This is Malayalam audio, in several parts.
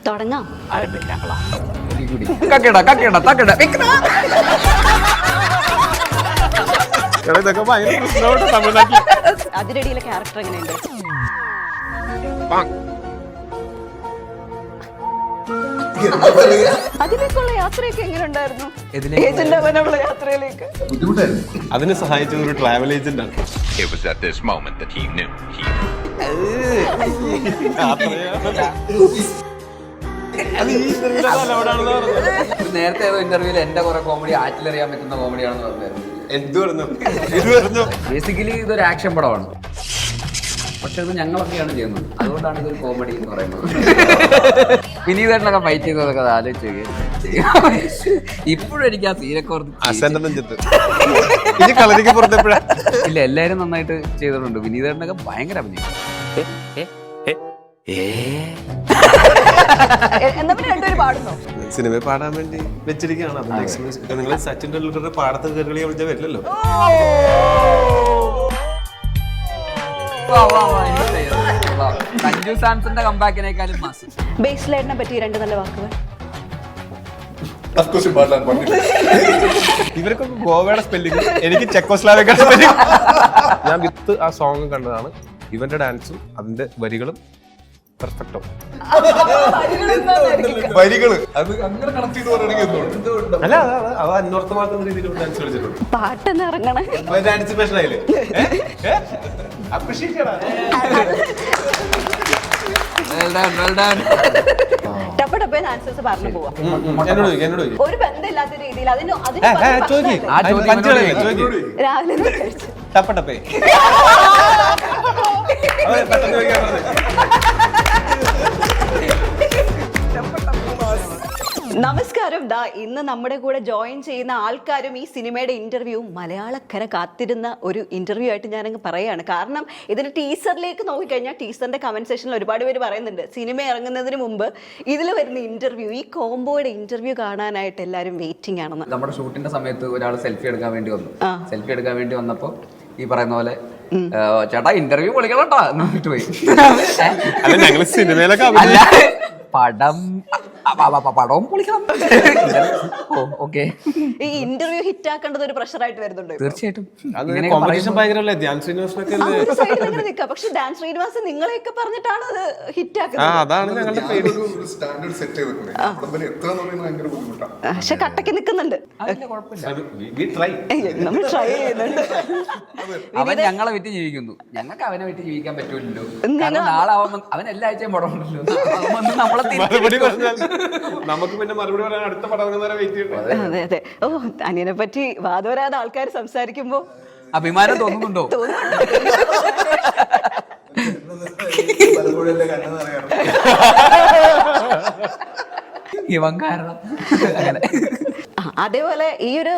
തുടങ്ങാം. അതിരടിയിലെ ക്യാരക്ടർ എങ്ങനെയുണ്ട്? അതിലേക്കുള്ള യാത്രയൊക്കെ എങ്ങനെ ഉണ്ടായിരുന്നു? ഏജന്റ് അവനുള്ള യാത്രയിലേക്ക് അതിന് സഹായിച്ച ഒരു ട്രാവൽ ഏജന്റ് ആണ്. It was at this moment that he knew he നേരത്തെ ഏതോ ഇന്റർവ്യൂല് എന്റെ കുറെ കോമഡി ആറ്റിലറിയാൻ പറ്റുന്ന കോമഡിയാണെന്ന് പറഞ്ഞു. ബേസിക്കലി ഇതൊരു ആക്ഷൻ പടമാണ്, പക്ഷെ ഇത് ഞങ്ങളൊക്കെയാണ് ചെയ്യുന്നത്, അതുകൊണ്ടാണ് ഇതൊരു കോമഡി എന്ന് പറയുന്നത്. വിനീതേട്ടനൊക്കെ ഫൈറ്റ് ചെയ്തതൊക്കെ ആലോചിച്ച് ഇപ്പോഴും എനിക്ക് ആ സീനൊക്കെ ഇല്ല, എല്ലാരും നന്നായിട്ട് ചെയ്തിട്ടുണ്ട്. വിനീതേട്ടനൊക്കെ ഭയങ്കര അഭിനയം. സിനിമ പാടാൻ വേണ്ടി വെച്ചിരിക്കുകയാണ്. നിങ്ങൾ സച്ചിൻ ടെണ്ടുൽക്കറുടെ പാടത്ത് കയറി വിളിച്ചാൽ വരില്ലല്ലോ. സഞ്ജു സാംസന്റെ കമ്പാക്കിനേക്കാളും മാസം. ബേസ്ലൈറ്റിനെ പറ്റി രണ്ട് നല്ല വാക്കുകൾ. ഇവർക്കൊക്കെ ഗോവയുടെ സ്പെല്ലിംഗ്, എനിക്ക് ചെക്കോസ്ലാവിയ സ്പെല്ലിംഗ്. ഞാൻ വിത്ത് ആ സോങ് കണ്ടതാണ്. ഇവന്റെ ഡാൻസും അതിന്റെ വരികളും പെർഫെക്റ്റോ. വരികള് അത് അങ്ങനെ കണക്ട് ചെയ്ത് പറയണെങ്കിൽ അല്ല, അത് അന്വർത്ഥമാക്കുന്ന രീതിയിൽ ഡാൻസ് കളിച്ചിട്ടുണ്ട്. പാട്ടെന്ന് ഇറങ്ങണേ ആൻറ്റിസിപ്പേഷൻ ആയില്ലേ? ടപ്പടപ്പേന്ന് ആൻസേഴ്സ് പറഞ്ഞു പോവാം. ഒരു ബന്ധമില്ലാത്ത രീതിയിൽ രാവിലെ കഴിച്ചു. ടപ്പടപ്പേ നമസ്കാരം. ഇന്ന് നമ്മുടെ കൂടെ ജോയിൻ ചെയ്യുന്ന ആൾക്കാരും ഈ സിനിമയുടെ ഇന്റർവ്യൂ മലയാളക്കര കാത്തിരുന്ന ഒരു ഇന്റർവ്യൂ ആയിട്ട് ഞാനങ്ങ് പറയുകയാണ്. കാരണം ഇതിന് ടീസറിലേക്ക് നോക്കിക്കഴിഞ്ഞാൽ ടീസറിന്റെ കമന്റ് സെക്ഷനിൽ ഒരുപാട് പേര് പറയുന്നുണ്ട് സിനിമ ഇറങ്ങുന്നതിന് മുമ്പ് ഇതിൽ വരുന്ന ഇന്റർവ്യൂ, ഈ കോംബോയുടെ ഇന്റർവ്യൂ കാണാനായിട്ട് എല്ലാവരും വെയിറ്റിംഗ് ആണെന്ന്. നമ്മുടെ ഷൂട്ടിന്റെ സമയത്ത് ഒരാൾ സെൽഫി എടുക്കാൻ വേണ്ടി വന്നു. സെൽഫി എടുക്കാൻ വേണ്ടി വന്നപ്പോ ഈ പറയുന്ന പോലെ ചേട്ടാ ഇന്റർവ്യൂ വിളിക്കണോട്ടാ എന്നിട്ട് പോയി. അല്ല, ഞങ്ങള് സിനിമയിലൊക്കെ പടവും പൊളിക്കണം. ഓക്കെ, ഈ ഇന്റർവ്യൂ ഹിറ്റ് ആക്കേണ്ടത് ഒരു പ്രഷറായിട്ട് വരുന്നുണ്ട്. തീർച്ചയായിട്ടും. പക്ഷെ ഡാൻസ് ശ്രീനിവാസൻ നിങ്ങളെയൊക്കെ പറഞ്ഞിട്ടാണ് അത് ഹിറ്റ് ആക്കുന്നത്. പക്ഷെ കട്ടക്ക് നിൽക്കുന്നുണ്ട്. നമ്മൾ ട്രൈ ചെയ്യുന്നുണ്ട്. അവൻ ഞങ്ങളെ വിറ്റ് ജീവിക്കുന്നു, ഞങ്ങൾക്ക് അവനെ വിറ്റ് ജീവിക്കാൻ പറ്റൂലല്ലോ. നാളെ അവൻ എല്ലാ ആഴ്ചയും പടം ഉണ്ടല്ലോ, നമ്മളെ നമുക്ക് പിന്നെ മറുപടി പറയാൻ അടുത്ത പടം വെയിറ്റ് ചെയ്യണം. അതെ അതെ. ഓ, അനിയനെ പറ്റി വാദവരാതെ ആൾക്കാർ സംസാരിക്കുമ്പോ അഭിമാനം തോന്നുന്നുണ്ടോ? ഇവൻ കാരണം അങ്ങനെ. അതേപോലെ ഈ ഒരു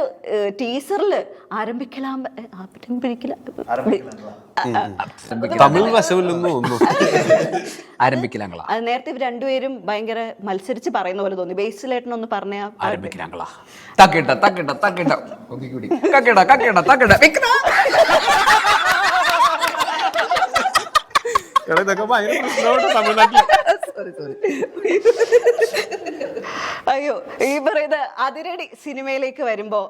ടീസറിൽ തമിഴ് വശമില്ലെന്ന് തോന്നുന്നു. ആരംഭിക്കലാങ്കളാ. അത് നേരത്തെ ഇവർ രണ്ടുപേരും ഭയങ്കര മത്സരിച്ച് പറയുന്ന പോലെ തോന്നി. ബേസിലേട്ടനൊന്ന് പറഞ്ഞ ആരംഭിക്കലാങ്കളാ. തക്കിട്ട തക്കിട്ട തക്കിട്ട കക്കിട കക്കിട തക്കിട. അയ്യോ, ഈ പറയുന്ന അതിരടി സിനിമയിലേക്ക് വരുമ്പോ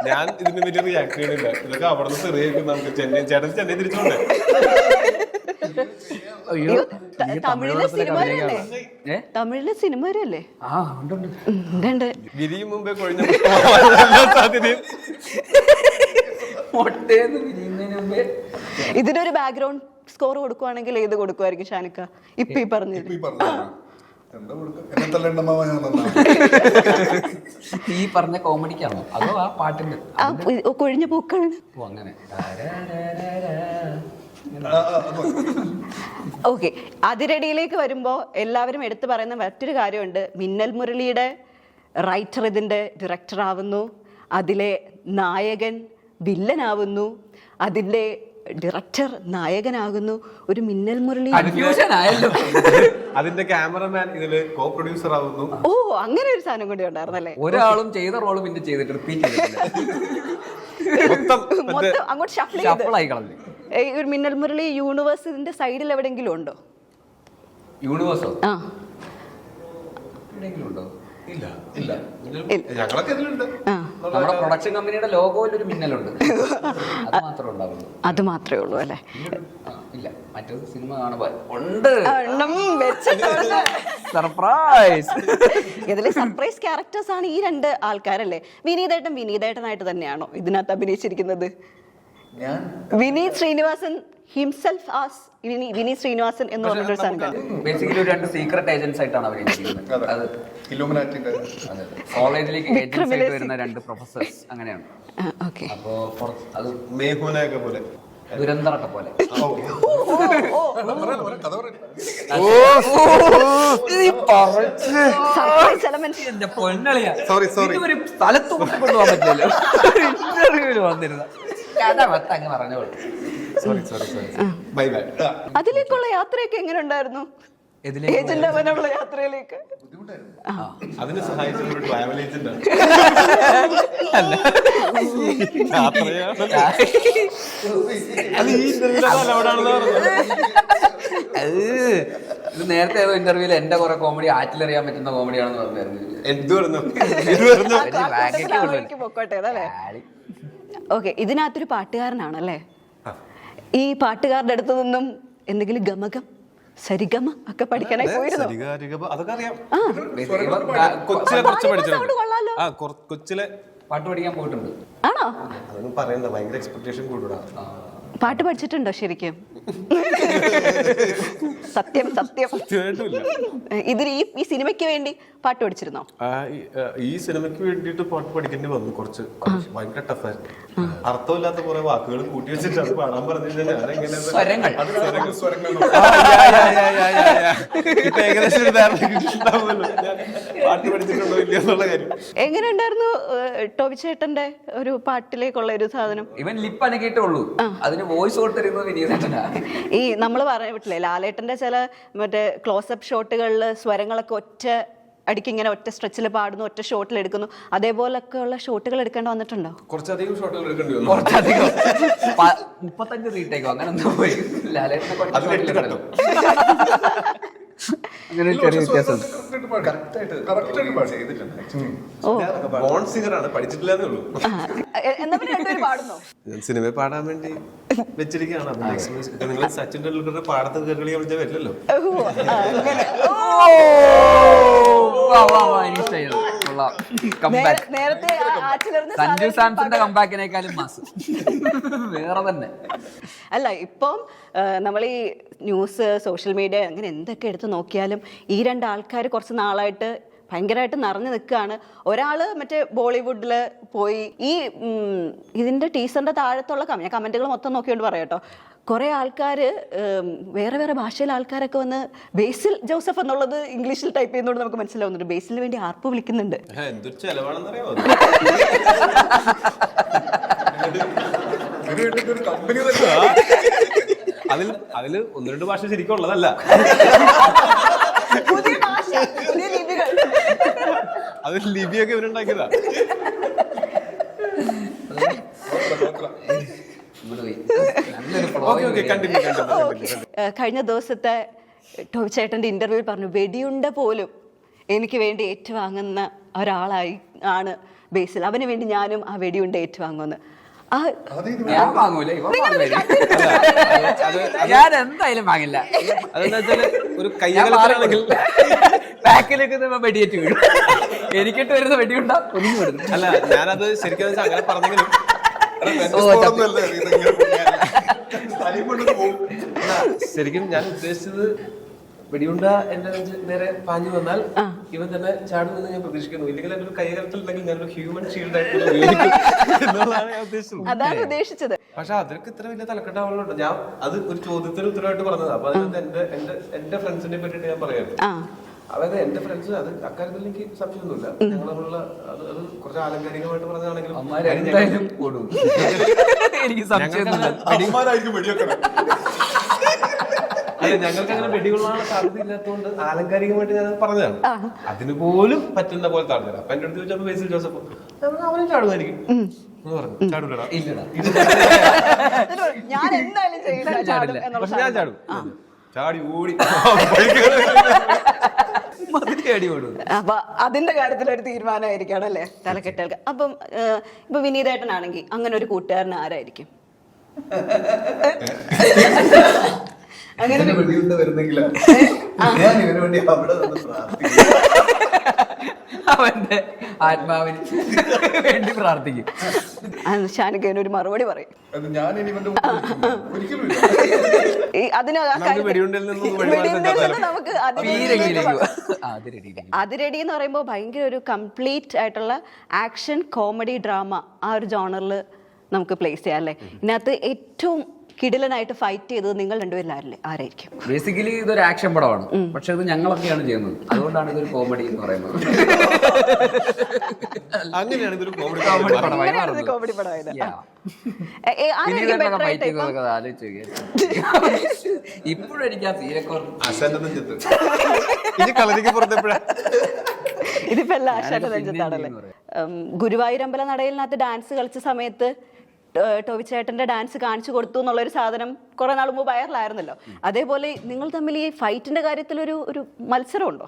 ഞാൻ ഇതിന് വലിയ റിയാക്ട് ചെയ്യണില്ല. ഇതൊക്കെ അവിടെ നിന്ന് തെറിയേക്കും. നമുക്ക് ചേട്ടൻ ചെന്നൈ തിരിച്ചോണ്ടേ. തമിഴിലെ സിനിമ തമിഴിലെ സിനിമയല്ലേ? ഉണ്ട്. വിരിയും മുമ്പേ കൊഴിഞ്ഞ സാധ്യതയും. ഇതിനൊരു ബാക്ക്ഗ്രൗണ്ട് സ്കോർ കൊടുക്കുവാണെങ്കിൽ ഏത് കൊടുക്കുമായിരിക്കും ഷാനിക്ക? ഇപ്പൊ ഈ പറഞ്ഞത് ഈ പറഞ്ഞ കോമഡിക്കാണോ അതോ ആ പാട്ടിന്റെ കൊഴിഞ്ഞ പൂക്കൾ? അങ്ങനെ. ഓക്കെ, അതിരടിയിലേക്ക് വരുമ്പോൾ എല്ലാവരും എടുത്തു പറയുന്ന മറ്റൊരു കാര്യമുണ്ട്. മിന്നൽ മുരളിയുടെ റൈറ്റർ ഇതിൻ്റെ ഡയറക്ടർ ആവുന്നു, അതിലെ നായകൻ വില്ലനാവുന്നു, അതിൻ്റെ ഡയറക്ടർ നായകനാകുന്നു. ഒരു മിന്നൽ മുരളി അതിന്റെ ക്യാമറമാൻ ഇതില് കോ പ്രൊഡ്യൂസർ ആവുന്നു. ഓ, അങ്ങനെ ഒരു സാധനം കൂടി ഉണ്ടായിരുന്നല്ലേ? ഒരാളും ചെയ്ത റോള് പിന്നെ ചെയ്തിട്ട് റിപ്പീറ്റ് അങ്ങോട്ട് ഷഫിൾ ആയി കളഞ്ഞു. ഒരു മിന്നൽ മുരളി യൂണിവേഴ്സ് ഇതിന്റെ സൈഡിൽ എവിടെയെങ്കിലും ഉണ്ടോ? യൂണിവേഴ്സോ ആ എവിടെയെങ്കിലും ഉണ്ടോ? ഇല്ല ഇല്ല ഞങ്ങളൊക്കെ ഇതിലുണ്ട്. ആ നമ്മുടെ പ്രൊഡക്ഷൻ കമ്പനിയുടെ ലോഗോയിൽ ഒരു മിന്നലുണ്ട്. അത് മാത്രമേ ഉണ്ടാവുള്ളൂ. അത് മാത്രമേ ഉള്ളൂ അല്ലേ? ഇല്ല, മറ്റൊരു സിനിമ കാണുമ്പോ ഉണ്ട് സർപ്രൈസ്. ഇതിലെ സർപ്രൈസ് ക്യാരക്ടേഴ്സ് ആണ് ഈ രണ്ട് ആൾക്കാരല്ലേ? വിനീതേട്ടനായിട്ട് തന്നെയാണോ ഇതിനകത്ത് അഭിനയിച്ചിരിക്കുന്നത്? വിനീത് ശ്രീനിവാസൻ ഹിംസെൽഫ് ആസ് വിനീത് ശ്രീനിവാസൻ എന്ന് പറഞ്ഞൊരു സാധനം. ബേസിക്കലി ഒരു രണ്ട് സീക്രട്ട് ഏജൻസ് ആയിട്ടാണ് അഭിനയിച്ചിരിക്കുന്നത്. അത് കോളേജിലേക്ക് ഏജൻസ് ആയിട്ട് വരുന്ന രണ്ട് പ്രൊഫസേഴ്സ് അങ്ങനെയാണ്. ഓക്കെ. അപ്പോ അത് മേഹുനയൊക്കെ പോലെ ദുരന്തറൊക്കെ പോലെ. Surprise element. എന്റെ പൊന്നളിയാ, സോറി ഒരു സ്ഥലത്ത് കൊണ്ടുപോകാൻ പറ്റില്ലല്ലോ. ഇന്റർവ്യൂവിൽ വന്നിരുന്ന കഥ അങ്ങ് പറഞ്ഞോളൂ. Sorry bye bye. അതിലേക്കുള്ള യാത്രയൊക്കെ എങ്ങനെ ഉണ്ടായിരുന്നു? ഏജന്റ് അവനുള്ള യാത്രയിലേക്ക് അതിന് സഹായിച്ചൊരു ട്രാവൽ ഏജന്റ് ആണ്. ഇത് നേരത്തെ ഏതോ ഇന്റർവ്യൂല് എന്റെ കുറെ കോമഡി ആറ്റിലറിയാൻ പറ്റുന്ന കോമഡിയാണെന്ന് പറഞ്ഞായിരുന്നു. പൊക്കോട്ടെ അതല്ലേ? ഓക്കെ, ഇതിനകത്തൊരു പാട്ടുകാരനാണല്ലേ? ഈ പാട്ടുകാരുടെ അടുത്ത് നിന്നും എന്തെങ്കിലും ഗമകം സരിഗമ ഒക്കെ പഠിക്കാനായി പോയിരുന്നു? അതൊക്കെ അറിയാം. കൊച്ചിലെ കുറച്ച് പഠിച്ചിട്ടുണ്ട്. കൊച്ചിലെ പാട്ട് പഠിക്കാൻ പോയിട്ടുണ്ട്. ആണോ? അതൊന്നും പറയണ്ട, ഭയങ്കര എക്സ്പെക്ടേഷൻ കൂടുതലാ. പാട്ട് പഠിച്ചിട്ടുണ്ടോ ശരിക്കും? സത്യം. ഇതിന് ഈ സിനിമയ്ക്ക് വേണ്ടി പാട്ട് പഠിച്ചിരുന്നോ? ഈ സിനിമയ്ക്ക് വേണ്ടിയിട്ട് പാട്ട് പഠിക്കേണ്ടി വന്നു. കുറച്ച് ഭയങ്കര ടഫായിരുന്നു. അർത്ഥമില്ലാത്ത കുറെ വാക്കുകൾ കൂട്ടി വെച്ചിട്ട് അത് പാടാൻ പറഞ്ഞു കഴിഞ്ഞാൽ ഞാനെങ്ങനെ പാട്ട് പഠിച്ചിട്ടുണ്ടോ ഇല്ല എന്നുള്ള കാര്യം. എങ്ങനെയുണ്ടായിരുന്നു ടോബി ചേട്ടന്റെ ഒരു പാട്ടിലേക്കുള്ള ഒരു സാധനം? ഇവൻ ലിപ്പ് അനക്കിയിട്ടേ ഉള്ളൂ, അതിന് വോയിസ് കൊടുത്തിരുന്നത് വിനീതേട്ടനാ. ഈ നമ്മൾ പറഞ്ഞിട്ടില്ലേ ലാലേട്ടന്റെ ചില മറ്റേ ക്ലോസപ്പ് ഷോട്ടുകളിൽ സ്വരങ്ങളൊക്കെ ഒറ്റ അടിക്ക് ഇങ്ങനെ ഒറ്റ സ്ട്രെച്ചിൽ പാടുന്നു, ഒറ്റ ഷോട്ടിൽ എടുക്കുന്നു, അതേപോലൊക്കെ ഉള്ള ഷോട്ടുകൾ എടുക്കേണ്ടി വന്നിട്ടുണ്ടോ? കുറച്ചധികം ഷോട്ടുകൾ എടുക്കേണ്ടി വന്നു. കുറച്ചധികം 35 റീടേക്കോ അങ്ങനെ എന്തോ പോയി. ലാലേട്ടനെ അങ്ങനെ ചെറിയ വ്യത്യാസം. സിനിമയിൽ പാടാൻ വേണ്ടി വെച്ചിരിക്കുകയാണ്. നിങ്ങൾ സച്ചിൻ ടെണ്ടുൽക്കറുടെ പാടത്ത് കയറി കളിച്ചാൽ വരില്ലല്ലോ. സഞ്ജു സാംസന്റെ കമ്പാക്കിനേക്കാളും മാസം വേറെ തന്നെ. അല്ല, ഇപ്പം നമ്മൾ ഈ ന്യൂസ് സോഷ്യൽ മീഡിയ അങ്ങനെ എന്തൊക്കെ എടുത്ത് നോക്കിയാലും ഈ രണ്ട് ആൾക്കാർ കുറച്ച് നാളായിട്ട് ഭയങ്കരമായിട്ട് നിറഞ്ഞു നിൽക്കുകയാണ്. ഒരാൾ മറ്റേ ബോളിവുഡിൽ പോയി ഈ ഇതിൻ്റെ ടീച്ചറിൻ്റെ താഴത്തുള്ള ഞാൻ കമൻറ്റുകൾ മൊത്തം നോക്കിയോണ്ട് പറയാം കേട്ടോ. കുറേ ആൾക്കാർ വേറെ വേറെ ഭാഷയിലെ ആൾക്കാരൊക്കെ വന്ന് ബേസിൽ ജോസഫ് എന്നുള്ളത് ഇംഗ്ലീഷിൽ ടൈപ്പ് ചെയ്യുന്നതുകൊണ്ട് നമുക്ക് മനസ്സിലാവുന്നുണ്ട്. ബേസിലിന് വേണ്ടി ആർപ്പ് വിളിക്കുന്നുണ്ട്. എന്തൊരു ചെലവാണെന്നറിയാമോ? അതില് 1-2 ഭാഷ ശരിക്കും ഉള്ളതല്ല. അത് ലിപിയൊക്കെ ഇവരുണ്ടാക്കിയതാ. കഴിഞ്ഞ ദിവസത്തെ ടോബി ചേട്ടന്റെ ഇന്റർവ്യൂവിൽ പറഞ്ഞു, വെടിയുണ്ട പോലും എനിക്ക് വേണ്ടി ഏറ്റുവാങ്ങുന്ന ഒരാളായി ആണ് ബേസിൽ. അവന് വേണ്ടി ഞാനും ആ വെടിയുണ്ട ഏറ്റുവാങ്ങുമെന്ന്. ഞാൻ വാങ്ങൂല, ഞാൻ എന്തായാലും വാങ്ങില്ല. അതെന്താ വെച്ചാല് ഒരു കയ്യാണെങ്കിൽ ബാക്കിലേക്ക് വെടിയേറ്റ് വീഴും. എനിക്കിട്ട് വരുന്ന വെടിയുണ്ടാ ഒന്നും വരുന്നു. അല്ല, ഞാനത് ശരിക്കും അങ്ങനെ പറഞ്ഞെങ്കിലും ശരിക്കും ഞാൻ ഉദ്ദേശിച്ചത് വെടിയുണ്ട എന്റെ നേരെ പാഞ്ഞു വന്നാൽ ഇവൻ തന്നെ ചാടുമെന്ന് ഞാൻ പ്രതീക്ഷിക്കുന്നു. ഇല്ലെങ്കിൽ എന്റെ ഒരു കൈകാലത്തിലുണ്ടെങ്കിൽ ഞാനൊരു ഹ്യൂമൻ ഷീൽഡ് ആയിട്ട് ഉപയോഗിക്കും എന്നുള്ളതാണ് ഞാൻ ഉദ്ദേശിച്ചത്. പക്ഷെ അതൊക്കെ ഇത്ര വലിയ തലക്കെട്ടാവുന്നുണ്ട്. ഞാൻ അത് ഒരു ചോദ്യത്തിന് ഉത്തരവായിട്ട് പറഞ്ഞത്. അപ്പൊ അതിനകത്ത് എന്റെ ഫ്രണ്ട്സിനെ പറ്റിയിട്ട് ഞാൻ പറയാം. അതായത് എന്റെ ഫ്രണ്ട്സ് അത് അക്കാര്യത്തിൽ എനിക്ക് സംശയമൊന്നുമില്ല. ഞങ്ങളുള്ള അത് കുറച്ച് ആലങ്കാരികമായിട്ട് പറഞ്ഞാണെങ്കിലും എനിക്ക് സംശയമൊന്നുമില്ല. അല്ല, ഞങ്ങൾക്ക് അങ്ങനെ വെടികൊള്ളാനുള്ള സാധ്യത ഇല്ലാത്തതുകൊണ്ട് ആലങ്കാരികമായിട്ട് ഞാൻ പറഞ്ഞതാണ്. അതിന് പോലും പറ്റുന്ന പോലെ താഴ്ന്നത്. അപ്പൊ എന്റെ അടുത്ത് ചോദിച്ചപ്പോ ബേസിൽ ജോസഫ് അവനും ചാടുമായിരിക്കും എന്ന് പറഞ്ഞു. ചാടൂലടാ? ഇല്ലടാ, ഞാൻ എന്തായാലും പക്ഷെ ഞാൻ ചാടും. ചാടി ഓടി അടി കൊടുക്കും. അപ്പൊ അതിന്റെ കാര്യത്തിൽ ഒരു തീരുമാനമായിരിക്കണം അല്ലേ തലക്കെട്ടുകൾക്ക്. അപ്പം ഇപ്പൊ വിനീതേട്ടനാണെങ്കിൽ അങ്ങനെ ഒരു കൂട്ടുകാരൻ ആരായിരിക്കും? അങ്ങനെ അവന്റെ ആത്മാവിന് വേണ്ടി പ്രാർത്ഥിക്കും. ഷാനിക്കന് ഒരു മറുപടി പറയും. അതിന് നമുക്ക് അതിരടി എന്ന് പറയുമ്പോൾ ഭയങ്കര ഒരു കംപ്ലീറ്റ് ആയിട്ടുള്ള ആക്ഷൻ കോമഡി ഡ്രാമ ആ ഒരു ജോണറിൽ നമുക്ക് പ്ലേസ് ചെയ്യാം അല്ലേ. ഇതിനകത്ത് ഏറ്റവും കിടിലനായിട്ട് ഫൈറ്റ് ചെയ്തത് നിങ്ങൾ രണ്ടുപേരിൽ ആരായിരിക്കും? ബേസിക്കലി ഇതൊരു ആക്ഷൻ പടമാണ്, പക്ഷെ ഇത് ഞങ്ങളൊക്കെയാണ് ചെയ്യുന്നത്, അതുകൊണ്ടാണ് ഇതൊരു കോമഡി എന്ന് പറയുന്നത്. അങ്ങനെയാണ് ഇതൊരു കോമഡി കോമഡി പടമായത്. ഇപ്പോഴും എനിക്ക് ആ ഇതിപ്പോ എല്ലാ ആശാന്റെ നെഞ്ചത്താണല്ലേ. ഗുരുവായൂരമ്പല നടയിലിനകത്ത് ഡാൻസ് കളിച്ച സമയത്ത് ടോവി ചേട്ടന്റെ ഡാൻസ് കാണിച്ചു കൊടുത്തു എന്നുള്ളൊരു സാധനം കുറെ നാൾ മുമ്പ് വൈറലായിരുന്നല്ലോ. അതേപോലെ നിങ്ങൾ തമ്മിൽ ഈ ഫൈറ്റിന്റെ കാര്യത്തിൽ ഒരു മത്സരമുണ്ടോ?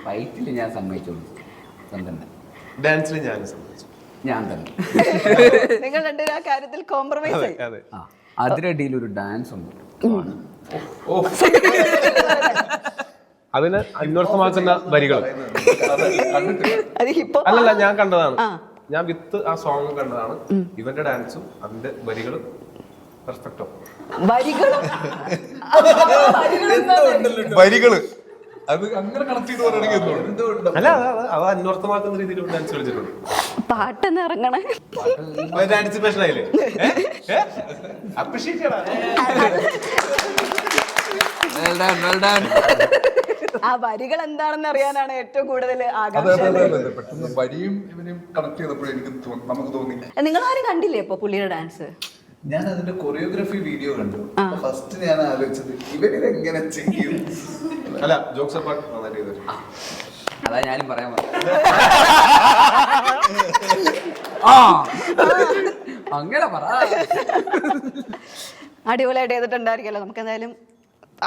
ഫൈറ്റിൽ ഞാൻ സമ്മതിച്ചോളൂ, ഡാൻസിൽ ഞാൻ തന്നെ. നിങ്ങൾ രണ്ടുപേരും ആ കാര്യത്തിൽ കോംപ്രമൈസ് ആയി. അതിരടിയിൽ ഒരു ഡാൻസ് ഉണ്ട്, അതിന് അന്വർത്ഥമാക്കുന്ന വരികൾ അല്ലല്ല, ഞാൻ കണ്ടതാണ്. ഞാൻ വിത്ത് ആ സോങ് കണ്ടതാണ്. ഇവന്റെ ഡാൻസും അതിന്റെ വരികളും പെർഫെക്റ്റോ. വരികള് അത് അങ്ങനെ കണക്ട് ചെയ്ത് പറയുകയാണെങ്കിൽ അല്ല, അത് അന്വർത്ഥമാക്കുന്ന രീതിയിൽ ഡാൻസ് കളിച്ചിട്ടുണ്ട്. പാട്ടെന്ന് ഇറങ്ങണേ ആന്റിസിപ്പേഷൻ ആയില്ലേ? അപ്രീഷിയേറ്റ് ചെയ്യണം. ആ വരികൾ എന്താണെന്ന് അറിയാനാണ് ഏറ്റവും കൂടുതൽ പെട്ടെന്ന് വരിയും ഇവനും കണക്ട് ചെയ്തപ്പോഴും എനിക്ക് നമുക്ക് തോന്നി. നിങ്ങൾ ആരും കണ്ടില്ലേ ഇപ്പൊ പുള്ളിയുടെ ഡാൻസ്? ഞാൻ അതിന്റെ കൊറിയോഗ്രാഫി വീഡിയോ കണ്ടു. ഫസ്റ്റ് ഞാൻ ആലോചിച്ചത് ഇവരിത് എങ്ങനെ ചെയ്യും. അല്ല, ജോക്സ് അപ്പാർട്ട് നന്നായിട്ട് ചെയ്തു. അതാ ഞാനും പറയാൻ അങ്ങനെ പറ. അടിപൊളിയായിട്ട് ചെയ്തിട്ടുണ്ടായിരിക്കല്ലോ. നമുക്ക് എന്തായാലും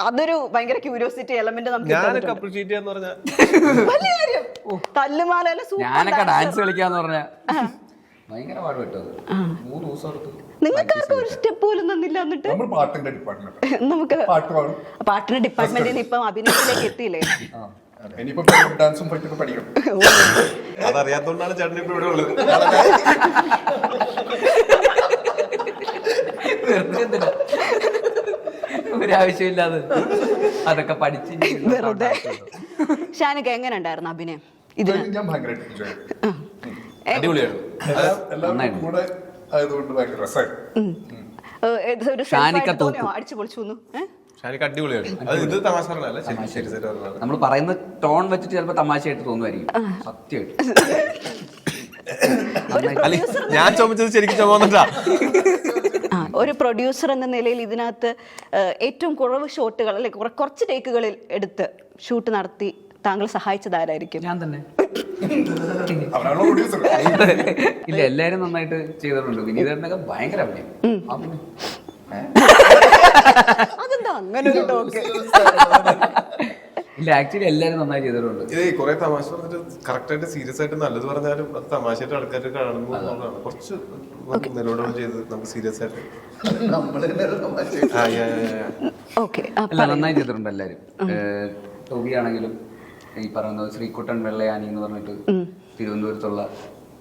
അതൊരു ഭയങ്കര ക്യൂരിയോസിറ്റി എലമെന്റ് നമുക്ക് തല്ലുമാലയിലെ ഞാനൊക്കെ ഡാൻസ് കളിക്കാന്ന് പറഞ്ഞ ഭയങ്കര പാട് വിട്ടത്. 3 ദിവസം എടുത്തു. നിങ്ങൾക്ക് ഒരു സ്റ്റെപ്പ് പോലും തന്നില്ല. എന്നിട്ട് പാട്ടിന്റെ ഡിപ്പാർട്ട്മെന്റ് നമുക്ക് പാട്ടിന്റെ ഡിപ്പാർട്ട്മെന്റിൽ നിന്ന് ഇപ്പം അഭിനയത്തിലേക്ക് എത്തിയില്ലേ? ഇനിയിപ്പോ ഡാൻസും ഫൈറ്റൊക്കെ പഠിക്കണം. അതറിയാത്തോണ്ടാണ് ചേട്ടൻ ഇപ്പൊ ഇവിടെ ഉള്ളത്. ഒരാവശ്യമില്ലാതെ അതൊക്കെ പഠിച്ച് വെറുതെ. ഷാനിക്ക എങ്ങനെ ഉണ്ടായിരുന്നു അഭിനയം? ഇതിന് ഞാൻ ഭയങ്കരമായിട്ട് എൻജോയ് ചെയ്തു. അടിപൊളിയായിരുന്നു. എല്ലാവരും കൂടെ ആയതുകൊണ്ട് ഭയങ്കര രസമായിരുന്നു. അടിച്ചു പൊളിച്ചു. ഇത് തമാശ പറഞ്ഞല്ല, നമ്മൾ പറയുന്ന ടോൺ വെച്ചിട്ട് ചിലപ്പോ തമാശയായിട്ട് തോന്നുമായിരിക്കും. സത്യമായിട്ട് ഞാൻ ചുമച്ചത് ശരിക്കും ചുമന്നിട്ടാ. ഒരു പ്രൊഡ്യൂസർ എന്ന നിലയിൽ ഇതിനകത്ത് ഏറ്റവും കുറവ് ഷോട്ടുകൾ അല്ലെ കുറച്ച് ടേക്കുകളിൽ എടുത്ത് ഷൂട്ട് നടത്തി താങ്കൾ സഹായിച്ചതാരായിരിക്കും? ഞാൻ തന്നെ. ഇല്ല, എല്ലാരും നന്നായിട്ട് ചെയ്തിട്ടുണ്ട്. വിനീതനൊക്കെ ഭയങ്കര അഭിനയം. അതെന്താ അങ്ങനെ ഒരു ടോക്ക്? ഇല്ല, ആക്ച്വലി എല്ലാരും നന്നായി ചെയ്തിട്ടുണ്ട്. ഇത് കുറെ തമാശ പറഞ്ഞിട്ട് കറക്റ്റ് ആയിട്ട് സീരിയസ് ആയിട്ട് നല്ലത് പറഞ്ഞാലും അത് തമാശയായിട്ട് ആൾക്കാർ കാണുമ്പോൾ കുറച്ച് നിലവിടം ചെയ്ത് നമുക്ക് സീരിയസ് ആയിട്ട് അല്ല, നന്നായി ചെയ്തിട്ടുണ്ട് എല്ലാരും. ടോബി ആണെങ്കിലും ഈ പറയുന്നത് ശ്രീകുട്ടൻ വെള്ളയാനി എന്ന് പറഞ്ഞിട്ട് തിരുവനന്തപുരത്തുള്ള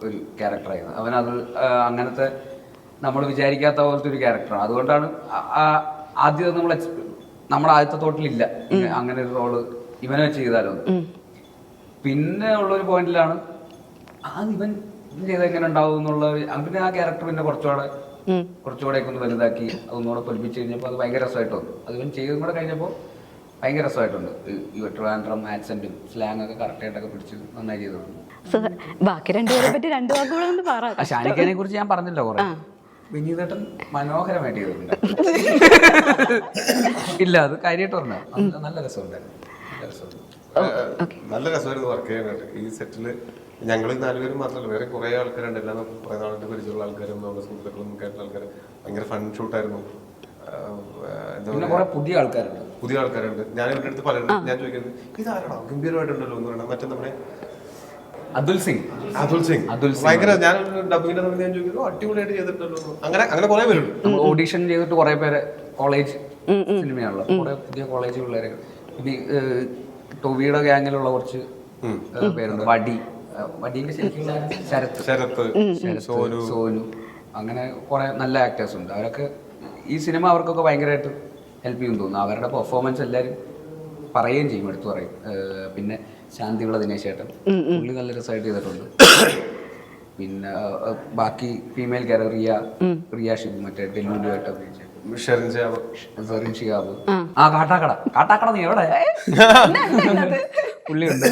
ഒരു ക്യാരക്ടറായിരുന്നു. അവനത് അങ്ങനത്തെ നമ്മൾ വിചാരിക്കാത്ത പോലത്തെ ഒരു ക്യാരക്ടറാണ്. അതുകൊണ്ടാണ് ആദ്യം നമ്മുടെ ആദ്യത്തെ തോട്ടിലില്ല അങ്ങനെ ഒരു റോള് ഇവനെ വെച്ച് ചെയ്താലോ. പിന്നെ ഉള്ളൊരു പോയിന്റിലാണ് ഇവൻ ചെയ്ത് എങ്ങനെ ഉണ്ടാവും എന്നുള്ള. പിന്നെ ആ ക്യാരക്ടർ പിന്നെ കുറച്ചുകൂടെ ഒന്ന് വലുതാക്കി അതൊന്നുകൂടെ പൊലിപ്പിച്ച് കഴിഞ്ഞപ്പോൾ അത് ഭയങ്കര രസമായിട്ട് വന്നു. അത് ഇവൻ ചെയ്തും കൂടെ കഴിഞ്ഞപ്പോൾ ഭയങ്കര രസമായിട്ടുണ്ട്. ഈ ട്രിവാൻഡ്രം ആക്സെന്റും സ്ലാങ് ഒക്കെ കറക്റ്റായിട്ടൊക്കെ പിടിച്ച് നന്നായി ചെയ്തിട്ടുണ്ട്. ബാക്കി രണ്ടുപേരെ പറ്റി 2 വാക്കുകളൊന്ന് പറ. ഷാനിക്കനെ കുറിച്ച് ഞാൻ പറഞ്ഞില്ല കുറെ. വിനീതേട്ടൻ മനോഹരമായിട്ട് ചെയ്തിട്ടുണ്ട്. ഇല്ല, അത് കാര്യമായിട്ട് പറഞ്ഞ നല്ല രസമുണ്ടായിരുന്നു. നല്ല രസമായിരുന്നു വർക്ക് ചെയ്യാനായിട്ട്. ഈ സെറ്റില് ഞങ്ങൾ 4 പേരും മാത്രമല്ല, വേറെ കുറെ ആൾക്കാരുണ്ട്. എല്ലാം കുറെ നാളിന്റെ പരിചയമുള്ള ആൾക്കാരും നമ്മുടെ സുഹൃത്തുക്കളും ഒക്കെ ആയിട്ടുള്ള ആൾക്കാർ. ഭയങ്കര ഫൺ ഷൂട്ടായിരുന്നു. പുതിയ ആൾക്കാരുണ്ട്. ഞാൻ ഇവരുടെ അടുത്ത് പലരും ഞാൻ ചോദിക്കുന്നത് ഇതാരാണോ ഗംഭീരമായിട്ടുണ്ടല്ലോ എന്ന് പറയണം. മറ്റേ നമ്മുടെ അതുൽ സിംഗ് ഭയങ്കര, ഞാൻ ഡബിങ്ങിന്റെ സമയത്ത് ഞാൻ ചോദിക്കുന്നു അടിപൊളിയായിട്ട് ചെയ്തിട്ടുണ്ടല്ലോ. അങ്ങനെ കുറെ പേരുണ്ട്. നമ്മൾ ഓഡീഷൻ ചെയ്തിട്ട് കുറെ പേര് കോളേജ് സിനിമയാണല്ലോ, കുറെ പുതിയ കോളേജ് പിള്ളേരെ. പിന്നെ ടോവിയുടെ ഗ്യാങ്ങിലുള്ള കുറച്ച് പേരുണ്ട്. വടിന്റെ ശരിക്കും ശരത്ത്, സോനു, അങ്ങനെ കുറെ നല്ല ആക്ടേഴ്സ് ഉണ്ട്. അവരൊക്കെ ഈ സിനിമ അവർക്കൊക്കെ ഭയങ്കരമായിട്ട് ഹെൽപ്പ് ചെയ്യും തോന്നുന്നു. അവരുടെ പെർഫോമൻസ് എല്ലാവരും പറയുകയും ചെയ്യും, എടുത്തു പറയും. പിന്നെ ശാന്തിയുള്ള ദിനേശ് ചേട്ടൻ പുള്ളി നല്ല രസമായിട്ട് ചെയ്തിട്ടുണ്ട്. പിന്നെ ബാക്കി ഫീമെയിൽ ക്യാരക്ടർ റിയ ഷിബു, മറ്റേ ഡെലുലുമായിട്ട് അഭിനയിച്ച ഷിഹാബ്. കാട്ടാക്കട നീ എവിടെ പുള്ളിയുണ്ട്.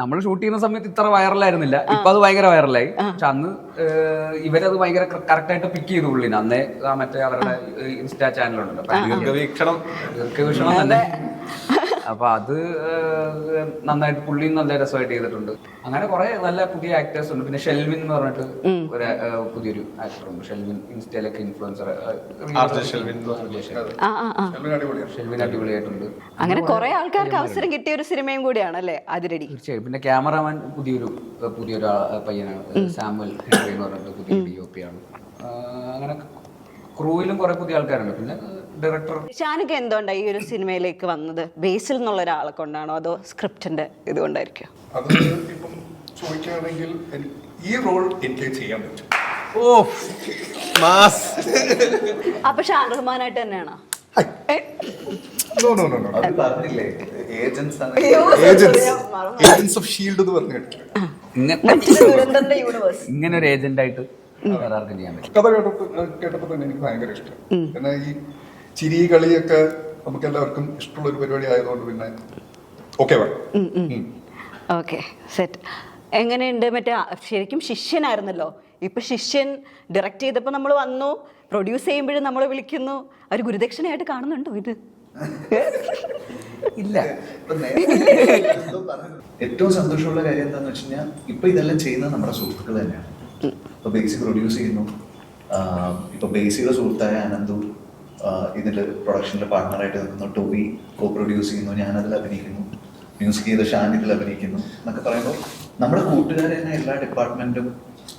നമ്മൾ ഷൂട്ട് ചെയ്യുന്ന സമയത്ത് ഇത്ര വൈറലായിരുന്നില്ല, ഇപ്പൊ അത് ഭയങ്കര വൈറലായി. പക്ഷെ അന്ന് ഇവരത് ഭയങ്കര കറക്റ്റ് ആയിട്ട് പിക്ക് ചെയ്തു പുള്ളിനെ. അന്നേ മറ്റേ അവരുടെ ഇൻസ്റ്റാ ചാനലുണ്ടല്ലോ, ദീർഘവീക്ഷണം തന്നെ. അപ്പൊ അത് നന്നായിട്ട് പുള്ളിയും നല്ല രസമായിട്ട് ചെയ്തിട്ടുണ്ട്. അങ്ങനെ കുറെ നല്ല പുതിയ ആക്ടേഴ്സ് ഉണ്ട്. പിന്നെ ഷെൽവിൻ എന്ന് പറഞ്ഞിട്ട് ഒരു പുതിയൊരു ആക്ടർ ഉണ്ട്. ഷെൽവിൻ ഇൻസ്റ്റയിലൊക്കെ ഇൻഫ്ലുവൻസർ. ഷെൽവിൻ അടിപൊളിയായിട്ടുണ്ട്. അങ്ങനെ കുറെ ആൾക്കാർക്ക് അവസരം കിട്ടിയ ഒരു സിനിമയും കൂടിയാണല്ലേ അതിരടി. തീർച്ചയായും. പിന്നെ ക്യാമറാമാൻ പുതിയൊരു പയ്യനാണ്, സാമുവൽ ഹെൻറി എന്ന് പറഞ്ഞിട്ട് പുതിയ DOP ആണ്. അങ്ങനെ ക്രൂവിലും കുറെ പുതിയ ആൾക്കാരുണ്ട്. പിന്നെ ഡയറക്ടർ ഷാനൊക്കെ എന്തുകൊണ്ടാണ് ഈ ഒരു സിനിമയിലേക്ക് വന്നത്? ബേസിൽ നിന്നുള്ള ഒരാളെ കൊണ്ടാണോ അതോ സ്ക്രിപ്റ്റിന്റെ ഇതുകൊണ്ടായിരിക്കും? അത് ഇപ്പം ചോദിക്കുകയാണെങ്കിൽ ഈ റോൾ എനിക്ക് ചെയ്യാൻ പറ്റും. അപ്പൊ ഷാൻ റഹ്മാനായിട്ട് തന്നെയാണോ? പറഞ്ഞില്ലേ ഏജൻസ് ഓഫ് ഷീൽഡ് എന്ന് പറഞ്ഞു കേട്ടിട്ടില്ല. ഇങ്ങനെ ഒരു ഏജന്റ് ആയിട്ട് ചെയ്യാൻ പറ്റും. കഥ കേട്ടപ്പോൾ തന്നെ എനിക്ക് ഭയങ്കര ഇഷ്ടം. എന്നാൽ ഈ ചിരി കളിയൊക്കെ നമുക്ക് എല്ലാവർക്കും ഇഷ്ടമുള്ള ഒരു പരിപാടി ആയതുകൊണ്ട് പിന്നെ ഓക്കെ സെറ്റ്. എങ്ങനെയുണ്ട്? മറ്റേ ശരിക്കും ശിഷ്യനായിരുന്നല്ലോ, ഇപ്പൊ ശിഷ്യൻ ഡയറക്റ്റ് ചെയ്തപ്പോൾ നമ്മൾ വന്നു, പ്രൊഡ്യൂസ് ചെയ്യുമ്പോഴും നമ്മൾ വിളിക്കുന്നു. അവർ ഗുരുദക്ഷിണയായിട്ട് കാണുന്നുണ്ടോ ഇത്? ഇല്ല. ഏറ്റവും സന്തോഷമുള്ള കാര്യം എന്താണെന്ന് വെച്ച് കഴിഞ്ഞാൽ ഇപ്പൊ ഇതെല്ലാം ചെയ്യുന്നത് നമ്മുടെ സുഹൃത്തുക്കൾ തന്നെയാണ്. ഇപ്പൊ ബേസിക് പ്രൊഡ്യൂസ് ചെയ്യുന്നു. ഇപ്പൊ ബേസിയുടെ സുഹൃത്തായ അനന്തു ഇതിൽ പ്രൊഡക്ഷനിൽ പാർട്ട്ണറായിട്ട് നിൽക്കുന്നു. ടോബി കോ പ്രൊഡ്യൂസ് ചെയ്യുന്നു, ഞാനതിൽ അഭിനയിക്കുന്നു. മ്യൂസിക് ചെയ്ത ഷാൻ ഇതിൽ അഭിനയിക്കുന്നു എന്നൊക്കെ പറയുമ്പോൾ നമ്മുടെ കൂട്ടുകാരെ തന്നെ എല്ലാ ഡിപ്പാർട്ട്മെന്റും